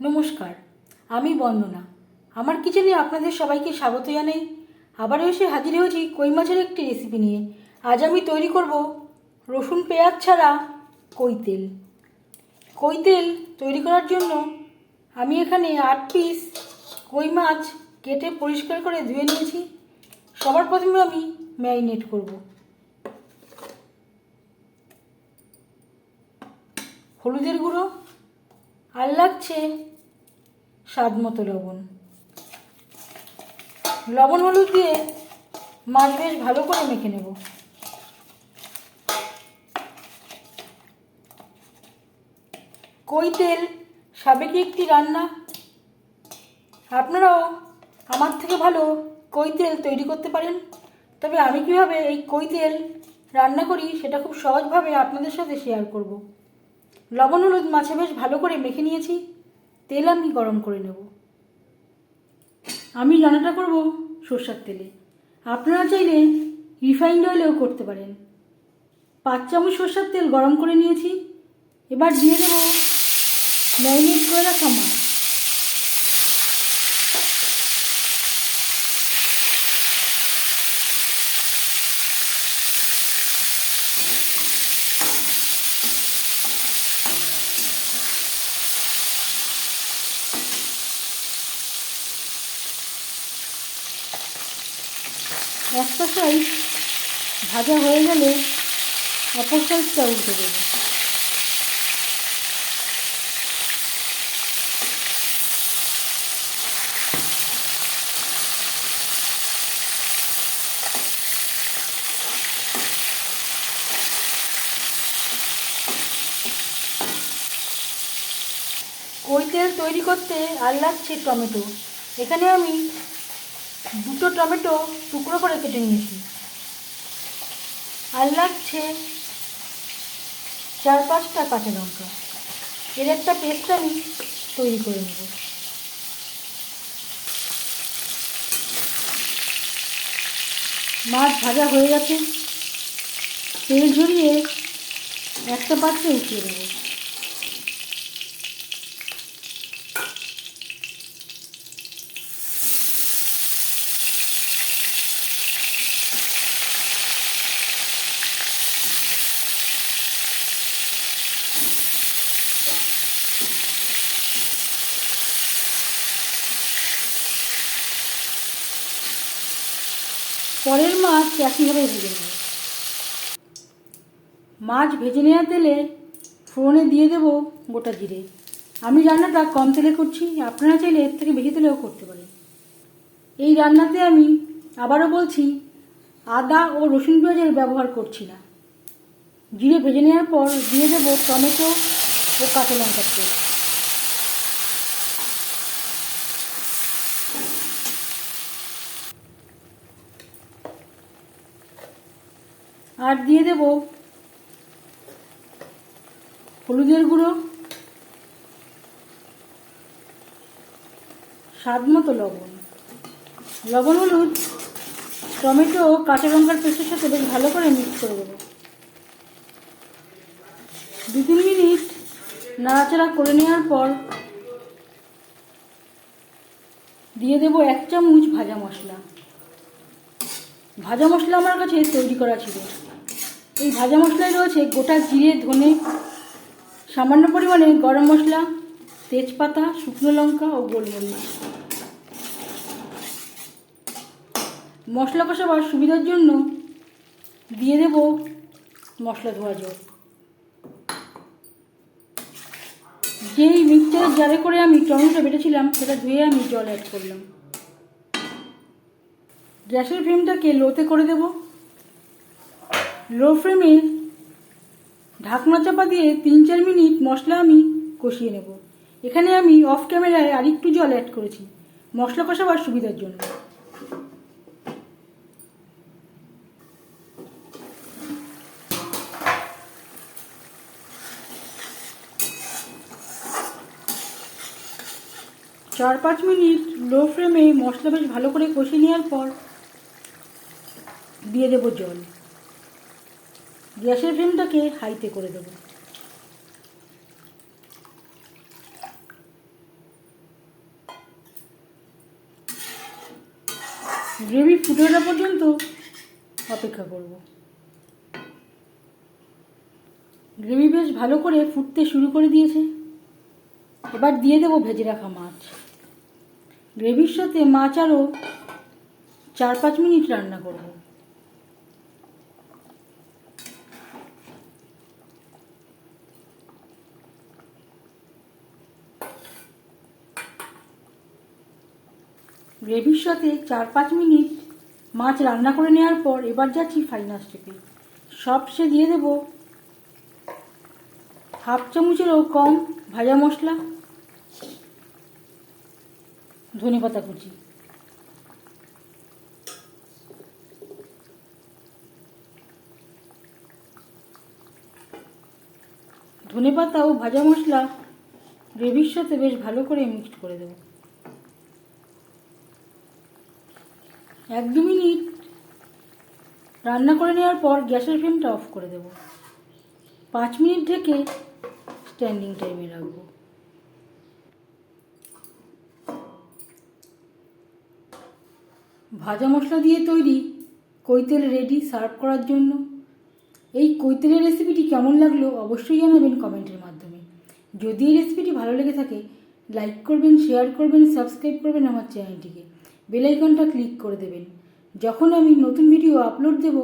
নমস্কার, আমি বন্দনা। আমার কিচেনে আপনাদের সবাইকে স্বাগত জানাই। আবারও এসে হাজির হয়েছি কই মাছের একটি রেসিপি নিয়ে। আজ আমি তৈরি করব রসুন পেঁয়াজ ছাড়া কই তেল। কই তেল তৈরি করার জন্য আমি এখানে 8 পিস কই মাছ কেটে পরিষ্কার করে ধুয়ে নিয়েছি। সবার প্রথমে আমি ম্যারিনেট করব। হলুদের গুঁড়ো আর লাগছে স্বাদ মতো লবণ। লবণ হলুদ দিয়ে মাছ বেশ ভালো করে মেখে নেব। কই তেল সাবেকি একটি রান্না। আপনারাও আমার থেকে ভালো কই তেল তৈরি করতে পারেন। তবে আমি কীভাবে এই কই তেল রান্না করি সেটা খুব সহজভাবে আপনাদের সাথে শেয়ার করব। লবণ হলুদ মাছে বেশ ভালো করে মেখে নিয়েছি। তেল আমি গরম করে নেব। আমি রান্নাটা করব সরষের তেলে। আপনারা চাইলে রিফাইন্ড অয়েলেও করতে পারেন। 5 চামচ সরষের তেল গরম করে নিয়েছি। এবার দিয়ে দেবো ম্যারিনেট করে রাখা মাছ। একটা সাইড ভাজা হয়ে গেলে অপর সাইডটা উল্টে দেবো। কই তেল তৈরি করতে আর লাগছে টমেটো। এখানে আমি 2টো টমেটো টুকরো করে কেটে নিয়েছি। আর লাগছে 4-5টা কাঁচা লঙ্কা। এর একটা পেস্ট আমি তৈরি করে নেব। মাছ ভাজা হয়ে গেছে। তেল ঝরিয়ে একটা পাত্রে উঠিয়ে দেব। পরের মাছ একইভাবে ভেজে নেব। মাছ ভেজে নেওয়া তেলে ফোড়নে দিয়ে দেব গোটা জিরে। আমি রান্নাটা কম তেলে করছি, আপনারা চাইলে এর থেকে বেশি তেলেও করতে পারেন। এই রান্নাতে আমি আবারও বলছি, আদা ও রসুন পেঁয়াজের ব্যবহার করছি না। জিরে ভেজে নেওয়ার পর দিয়ে দেব টমেটো ও কাঁচা লঙ্কার পেস্ট। আর দিয়ে দেব হলুদের গুঁড়ো, স্বাদ মতো লবণ। লবণ হলুদ টমেটো ও কাঁচা লঙ্কার পেস্টের সাথে বেশ ভালো করে মিক্স করে দেবো। 2-3 মিনিট নাড়াচাড়া করে নেওয়ার পর দিয়ে দেব 1 চামচ ভাজা মশলা। ভাজা মশলা আমার কাছে তৈরি করা ছিল। এই ভাজা মশলায় রয়েছে গোটা জিরে, ধনে, সামান্য পরিমাণে গরম মশলা, তেজপাতা, শুকনো লঙ্কা ও গোলমরিচ। মশলা কষাবার সুবিধার জন্য দিয়ে দেব মশলা ধোয়া জল। যেই মিক্সচারের জারে করে আমি টমেটো বেটেছিলাম সেটা ধুয়ে আমি জল অ্যাড করলাম। গ্যাসের ফ্লেমটাকে লোতে করে দেব। লো ফ্লেমে ঢাকনা চাপা দিয়ে 3-4 মিনিট মশলা আমি কষিয়ে নেব। এখানে আমি অফ ক্যামেরায় আরেকটু জল অ্যাড করেছি মশলা কষাবার সুবিধার জন্য। চার 5 মিনিট লো ফ্লেমে মশলা বেশ ভালো করে কষিয়ে নেওয়ার পর দিয়ে দেব জল। গ্যাসের ফ্লেমটাকে হাইতে করে দেব। গ্রেভি ফুটে ওঠা পর্যন্ত অপেক্ষা করব। গ্রেভি বেশ ভালো করে ফুটতে শুরু করে দিয়েছে। এবার দিয়ে দেবো ভেজে রাখা মাছ। গ্রেভির সাথে মাছ আরও 4-5 মিনিট রান্না করব। গ্রেভির সাথে 4-5 মিনিট মাছ রান্না করে নেওয়ার পর এবার যাচ্ছি ফাইনাল স্টেপে। সবশেষে দিয়ে দেব 1/2 চামচেরও কম ভাজা মশলা, ধনেপাতা কুচি। ধনেপাতা ও ভাজা মশলা গ্রেভির সাথে বেশ ভালো করে মিক্সড করে দেব। 1-2 মিনিট রান্না করে নেওয়ার পর গ্যাসের ফ্লেমটা অফ করে দেব। 5 মিনিট ঢেকে স্ট্যান্ডিং টাইমে রাখবো। ভাজা মশলা দিয়ে তৈরি কৈতেল রেডি সার্ভ করার জন্য। এই কৈতেলের রেসিপিটি কেমন লাগলো অবশ্যই জানাবেন কমেন্টের মাধ্যমে। যদি এই রেসিপিটি ভালো লেগে থাকে লাইক করবেন, শেয়ার করবেন, সাবস্ক্রাইব করবেন আমার চ্যানেলটিকে। বেল আইকনটা ক্লিক করে দেবেন। যখন আমি নতুন ভিডিও আপলোড দেব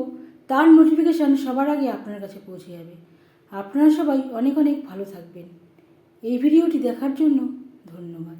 তার নোটিফিকেশান সবার আগে আপনার কাছে পৌঁছে যাবে। আপনারা সবাই অনেক অনেক ভালো থাকবেন। এই ভিডিওটি দেখার জন্য ধন্যবাদ।